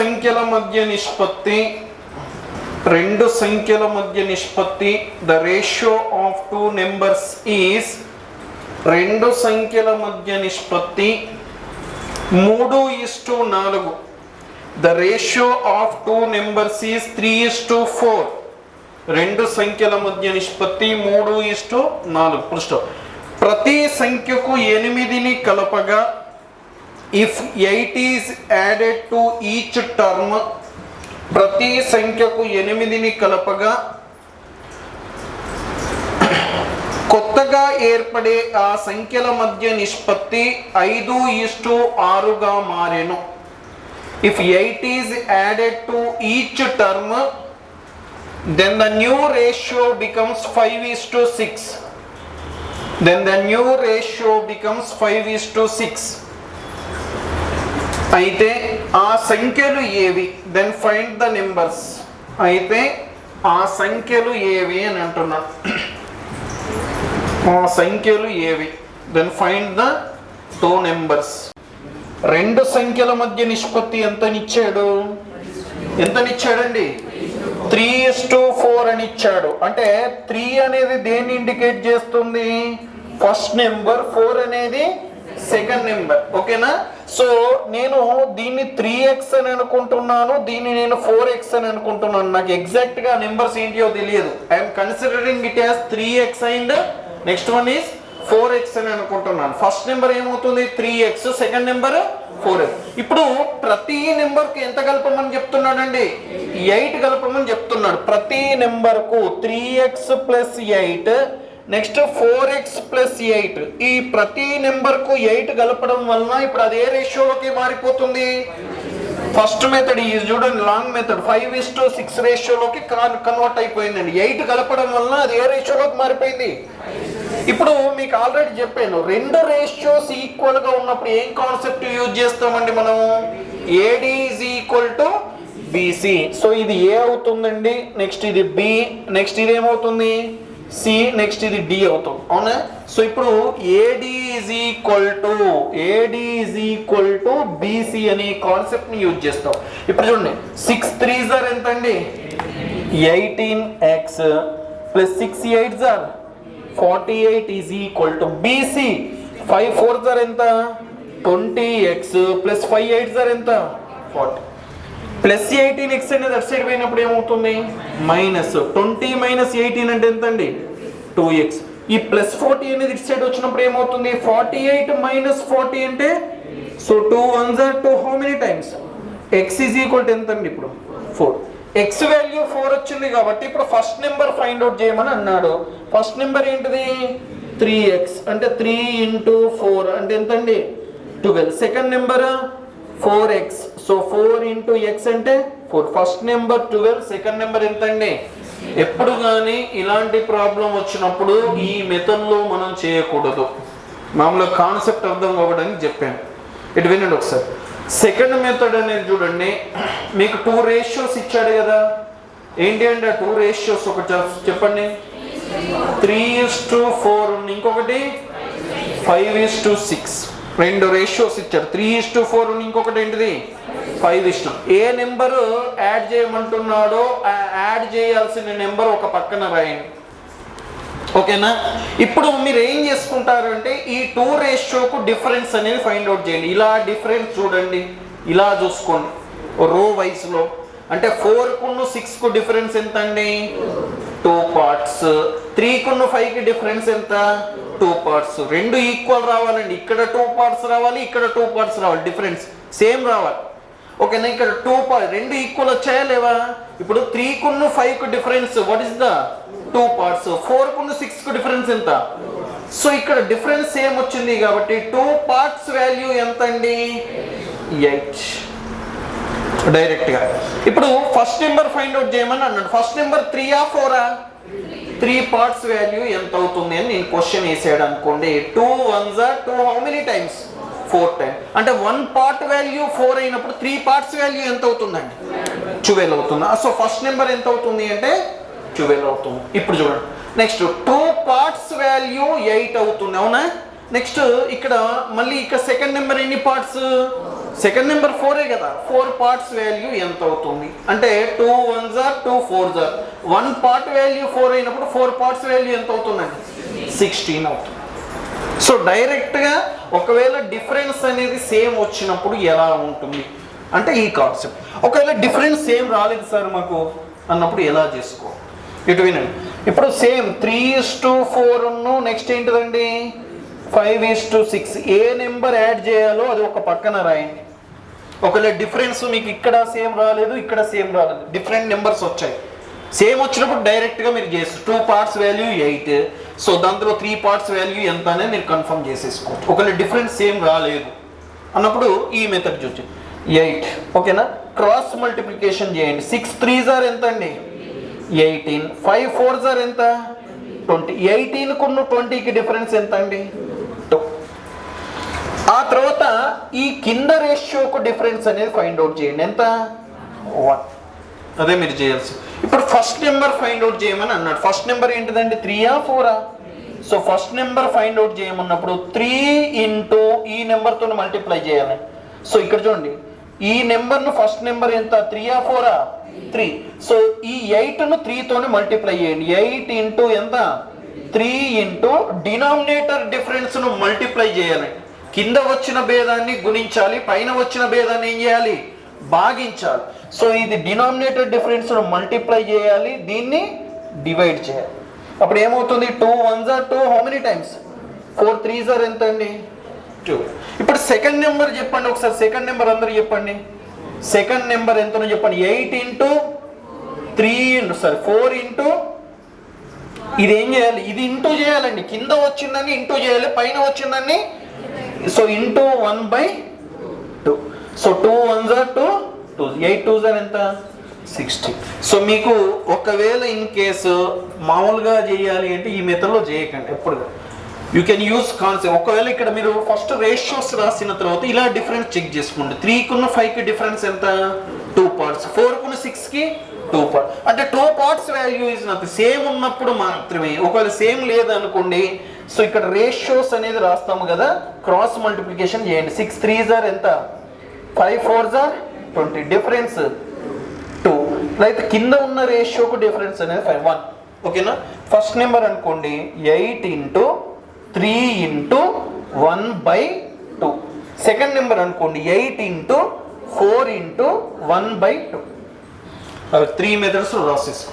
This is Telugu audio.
సంఖ్యల మధ్య నిష్పత్తి the ratio of two numbers is రెండు సంఖ్యల మధ్య నిష్పత్తి 3:4. The ratio of two numbers is 3:4. రెండు సంఖ్యల మధ్య నిష్పత్తి 3:4. పురుషుడు ప్రతి సంఖ్యకు 8ని కలపగా if 8 is added to each term, ప్రతి సంఖ్యకు 8ని కలపగా కొత్తగా ఏర్పడే ఆ సంఖ్యల మధ్య నిష్పత్తి 5:6గా మారెను. If 8 is added to each term, then the new ratio becomes 5:6. అయితే ఆ సంఖ్యలు ఏవి? Then find the numbers. అయితే ఆ సంఖ్యలు ఏవి అని అంటున్నాను. ఆ సంఖ్యలు ఏవి? Then find the two numbers. రెండు సంఖ్యల మధ్య నిష్పత్తి ఎంతనిచ్చాడండి? 3:4 అని ఇచ్చాడు. అంటే 3 అనేది దేన్ని ఇండికేట్ చేస్తుంది? First number. 4 అనేది సెకండ్ నెంబర్. ఓకేనా? సో నేను దీన్ని 3x అని అనుకుంటున్నాను, దీన్ని నేను 4x అని అనుకుంటున్నాను. నాకు ఎగ్జాక్ట్ గా నెంబర్స్ ఏంటియో తెలియదు. I'm considering it as 3x and next one is 4x అని అనుకుంటున్నాను. ఫస్ట్ నెంబర్ ఏమవుతుంది? 3x, second number 4x. ఇప్పుడు ప్రతి నెంబర్కు ఎంత కలపమని చెప్తున్నాడండి? 8 కలపమని చెప్తున్నాడు. ప్రతి నెంబర్కు 3x + 8, నెక్స్ట్ 4x + 8. ఈ ప్రతి నెంబర్కు 8 కలపడం వలన ఇప్పుడు అదే రేషియోలోకి మారిపోతుంది. ఫస్ట్ మెథడ్ ఈ చూడండి, లాంగ్ మెథడ్ 5:6 రేషియోలోకి కన్వర్ట్ అయిపోయిందండి. 8 కలపడం వలన అది ఏ రేషియోలోకి మారిపోయింది. ఇప్పుడు మీకు ఆల్రెడీ చెప్పాను, రెండు రేషియోస్ ఈక్వల్ గా ఉన్నప్పుడు ఏం కాన్సెప్ట్ యూజ్ చేస్తామండి మనం? AD = BC. సో ఇది A అవుతుందండి, నెక్స్ట్ ఇది B, నెక్స్ట్ ఇది ఏమవుతుంది? C, నెక్స్ట్ ఇది D అవుతుంది. అవునా? సో ఇప్పుడు AD = BC అనే కాన్సెప్ట్ ని యూజ్ చేస్తాం. ఇప్పుడు చూడండి, 6 3s are ఎంత అండి? 18x + 6 8s are 48 = BC. 5 4s are ఎంత? 20x + 5 8s are ఎంత? 40. ప్లస్ 18x అనేది అటు సైడ్ పోయినప్పుడు ఏమవుతుంది? -20 - 18 అంటే ఎంత అండి? 2x. ఈ +40 అనేది ఇటు సైడ్ వచ్చినప్పుడు ఏమవుతుంది? 48 - 40 అంటే so 2 1s are 2. How many times? x = ఎంత అండి? ఇప్పుడు 4. x వాల్యూ 4 వచ్చింది కాబట్టి ఇప్పుడు ఫస్ట్ నెంబర్ ఫైండ్ అవుట్ చేయమని అన్నాడు. ఫస్ట్ నెంబర్ ఏంటిది? 3x. అంటే 3 × 4 అంటే ఎంత అండి? 12. Second number 4x. So 4 × x అంటే 4. ఫస్ట్ నెంబర్ 12, సెకండ్ నెంబర్ ఎంత అండి? ఎప్పుడు కానీ ఇలాంటి ప్రాబ్లం వచ్చినప్పుడు ఈ మెథడ్లో మనం చేయకూడదు. మామూలుగా కాన్సెప్ట్ అర్థం అవ్వడానికి చెప్పాను. ఇటు వినండి ఒకసారి. సెకండ్ మెథడ్ అనేది చూడండి, మీకు 2 రేషియోస్ ఇచ్చాడు కదా. ఏంటి అంటే ఆ 2 రేషియోస్ ఒకటి చెప్పండి. 3:4, ఇంకొకటి 5:6. రెండు రేషియోస్ ఇచ్చారు. 3:4, ఇంకొకటి ఏంటిది? 5. ఏ నెంబరు యాడ్ చేయమంటున్నాడో యాడ్ చేయాల్సిన నెంబర్ ఒక పక్కన రాయండి. ఓకేనా? ఇప్పుడు మీరు ఏం చేసుకుంటారు అంటే ఈ 2 రేషియోకు డిఫరెన్స్ అనేది ఫైండ్ అవుట్ చేయండి. ఇలా డిఫరెన్స్ చూడండి, ఇలా చూసుకోండి రో వైస్లో. అంటే 4కు 6కు డిఫరెన్స్ ఎంత అండి? 2 parts. 3కు 5కి డిఫరెన్స్ ఎంత? 2 parts. రెండు ఈక్వల్ రావాలండి. ఇక్కడ 2 parts రావాలి, ఇక్కడ 2 parts రావాలి. డిఫరెన్స్ సేమ్ రావాలి. ఓకేనా? ఇక్కడ 2 parts రెండు ఈక్వల్ వచ్చాయా లేవా? ఇప్పుడు 3కు 5కు difference what is the 2 parts. 4కు 6కు డిఫరెన్స్ ఎంత? సో ఇక్కడ డిఫరెన్స్ సేమ్ వచ్చింది కాబట్టి 2 parts వాల్యూ ఎంత అండి? 8. డైరెక్ట్ గా ఇప్పుడు ఫస్ట్ నెంబర్ ఫైండ్ అవుట్ చేయమని అన్నాడు. First number 3 4? 3 parts వాల్యూ ఎంత అవుతుంది అని నేను క్వశ్చన్ వేసాడు అనుకోండి. 2 1s are 2. How many times? 4 times. అంటే 1 part వాల్యూ 4 అయినప్పుడు 3 parts వాల్యూ ఎంత అవుతుందండి? 12 అవుతుంది. సో ఫస్ట్ నెంబర్ ఎంత అవుతుంది అంటే 12 అవుతుంది. ఇప్పుడు చూడండి, నెక్స్ట్ 2 parts వాల్యూ 8 అవుతుంది. అవునా? నెక్స్ట్ ఇక్కడ మళ్ళీ ఇక్కడ సెకండ్ నెంబర్ ఎన్ని పార్ట్స్? సెకండ్ నెంబర్ 4 కదా, 4 పార్ట్స్ వాల్యూ ఎంత అవుతుంది అంటే 2 1s are 2 4s are 1 part value 4 అయినప్పుడు 4 పార్ట్స్ వాల్యూ ఎంత అవుతుందండి 16 అవుతుంది. సో డైరెక్ట్గా ఒకవేళ డిఫరెన్స్ అనేది సేమ్ వచ్చినప్పుడు ఎలా ఉంటుంది అంటే ఈ కాన్సెప్ట్. ఒకవేళ డిఫరెన్స్ సేమ్ రాలేదు సార్ మాకు అన్నప్పుడు ఎలా చేసుకో ఇటు వినండి. ఇప్పుడు సేమ్ 3:4 నెక్స్ట్ ఏంటిదండి 5:6. ఏ నెంబర్ యాడ్ చేయాలో అది ఒక పక్కన రాయండి. ఒకవేళ డిఫరెన్స్ మీకు ఇక్కడ సేమ్ రాలేదు, ఇక్కడ సేమ్ రాలేదు, డిఫరెంట్ నెంబర్స్ వచ్చాయి. సేమ్ వచ్చినప్పుడు డైరెక్ట్గా మీరు చేస్తారు 2 పార్ట్స్ వాల్యూ 8. సో దాంట్లో 3 పార్ట్స్ వాల్యూ ఎంత అనేది మీరు కన్ఫర్మ్ చేసేసుకోవచ్చు. ఒకవేళ డిఫరెన్స్ సేమ్ రాలేదు అన్నప్పుడు ఈ మెథడ్ చూసి 8 ఓకేనా. క్రాస్ మల్టిప్లికేషన్ చేయండి. 6 3s are ఎంత అండి 18, 5 4s are ఎంత 20. 18కున్న 20కి డిఫరెన్స్ ఎంత అండి 2. ఆ తర్వాత ఈ కింద రేషియోకు డిఫరెన్స్ అనేది ఫైండ్ అవుట్ చేయండి. ఎంత 1. అదే మీరు చేయాల్సి. ఇప్పుడు ఫస్ట్ నెంబర్ ఫైండ్ అవుట్ చేయమని అన్నాడు. ఫస్ట్ నెంబర్ ఏంటిదండి 3ఆ 4ఆ. So first number find out చేయమన్నప్పుడు 3 ఇంటూ ఈ నెంబర్తో మల్టిప్లై చేయాలి. సో ఇక్కడ చూడండి ఈ నెంబర్ను ఫస్ట్ నెంబర్ ఎంత 3ఆ 4ఆ 3. సో ఈ 8ను 3తోనే మల్టిప్లై చేయండి. 8 ఇంటూ ఎంత 3 ఇంటూ డినామినేటర్ డిఫరెన్స్ను మల్టిప్లై చేయాలి. కింద వచ్చిన భేదాన్ని గుణించాలి, పైన వచ్చిన భేదాన్ని ఏం చేయాలి భాగించాలి. సో ఇది డినామినేటర్ డిఫరెన్స్ను మల్టిప్లై చేయాలి, దీన్ని డివైడ్ చేయాలి. అప్పుడు ఏమవుతుంది 2 1s are 2 how many times 4 3s are ఎంత అండి 2. ఇప్పుడు సెకండ్ నెంబర్ చెప్పండి ఒకసారి. సెకండ్ నెంబర్ అందరూ చెప్పండి. సెకండ్ నెంబర్ ఎంతనో చెప్పండి. 8 ఇంటూ 4 ఇంటూ ఇది ఏం చేయాలి, ఇది ఇంటూ చేయాలండి. కింద వచ్చిందని ఇంటూ చేయాలి, పైన వచ్చిందని so into 1/2. So 2 1s are 2 2 8 2s are ఎంత 60. సో మీకు ఒకవేళ ఇన్ కేసు మామూలుగా చేయాలి అంటే ఈ మెథడ్లో చేయకండి ఎప్పుడు. You can use concept. ఒకవేళ ఇక్కడ మీరు ఫస్ట్ రేషియోస్ రాసిన తర్వాత ఇలా డిఫరెన్స్ చెక్ చేసుకోండి. 3కున్న 5కి డిఫరెన్స్ ఎంత 2 పార్ట్స్, 4కున్న 6కి 2 పార్ట్స్. అంటే 2 parts value is nothing. Same ఉన్నప్పుడు మాత్రమే. ఒకవేళ సేమ్ లేదనుకోండి సో ఇక్కడ రేషియోస్ అనేది రాస్తాము కదా, క్రాస్ మల్టిప్లికేషన్ చేయండి. 6 3s are ఎంత 5 4s are 20. డిఫరెన్స్ 2. అయితే కింద ఉన్న రేషియోకు డిఫరెన్స్ అనేది 1 ఓకేనా. ఫస్ట్ నెంబర్ అనుకోండి 8 ఇంటూ 3 ఇంటూ 1/2. సెకండ్ నెంబర్ అనుకోండి 8 ఇంటూ 4 ఇంటూ 1/2. అవి 3 మెథడ్స్ రాసేసుకో.